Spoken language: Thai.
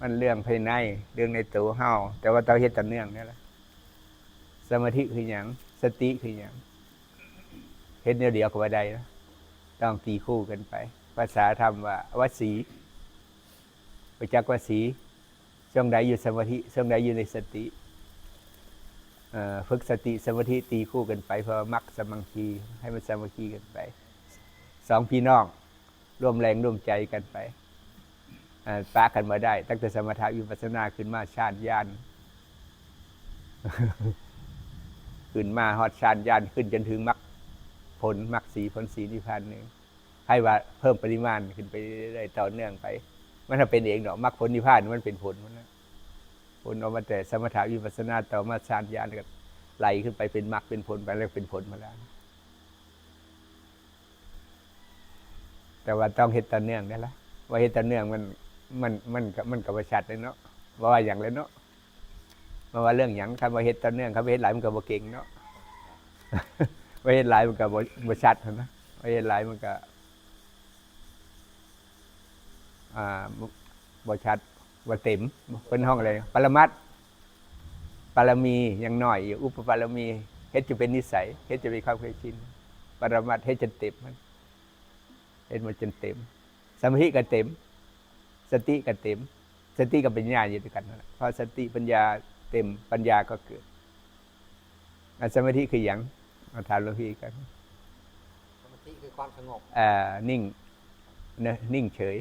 มันเรื่องภายในเรื่องในตัวเฮาแต่ว่าเราเฮ็ดต่อเนื่องนี่แหละสมาธิคือหยังสติคือหยังเฮ็ดเดียวก็บ่ได้นะต้องตีคู่กันไปภาษาธรรมว่าวสีประจักษ์วสีช่วงใดอยู่สมาธิช่วงใดอยู่ในสติฝึกสติสมาธิตีคู่กันไปเพราะมักสมังคีให้มันสามัคคีกันไปสองพี่น้องร่วมแรงร่วมใจกันไปปะกันมาได้ตั้งแต่สมถะวิปัสสนาขึ้นมาฌานญาณขึ้นมาฮอดฌานญาณขึ้นจนถึงมรรคผลมรรคสีผลสีนิพพานนึงให้ว่าเพิ่มปริมาณขึ้นไปเรื่อยๆต่อเนื่องไปมันถ้าเป็นเองดอกมรรคผลนิพพานมันเป็นผลมันนะผลออกมาแต่สมถะวิปัสสนาต่อมาฌานญาณก็ไหลขึ้นไปเป็นมรรคเป็นผลไปแล้วเป็นผลมาแล้วแต่ว่าต้องเฮ็ดต่อเนื่องได้ละว่าเฮ็ดต่อเนื่องมันก็บ่ชัดเลยเนาะว่าอย่างเลยเนาะว่าเรื่องหยังคันว่าเฮ็ดต่อเนื่องคันว่าเฮ็ดหลายมันก็บ่เก่งเนาะว่าเฮ็ดหลายมันก็บ่ชัดนะว่าเฮ็ดหลายมันก็บ่ชัดบ่เต็มเพิ่นห้องอะไรปรมัตถ์ปรมียังน้อยอยู่อุปปารมีเฮ็ดจะเป็นนิสัยเฮ็ดจะเป็นความเคยชินปรมัตถ์เฮ็ดจนเต็มมันเฮ็ดมาจนเต็มสมาธิก็เต็มสติก็เต็มสติกับปัญญาอยู่ด้วยกันนะเพราะสติปัญญาเต็มปัญญาก็เกิดสมาธิคือหยังมาถามหลวงพี่กันสมาธิคือความสงบนิ่งเฉย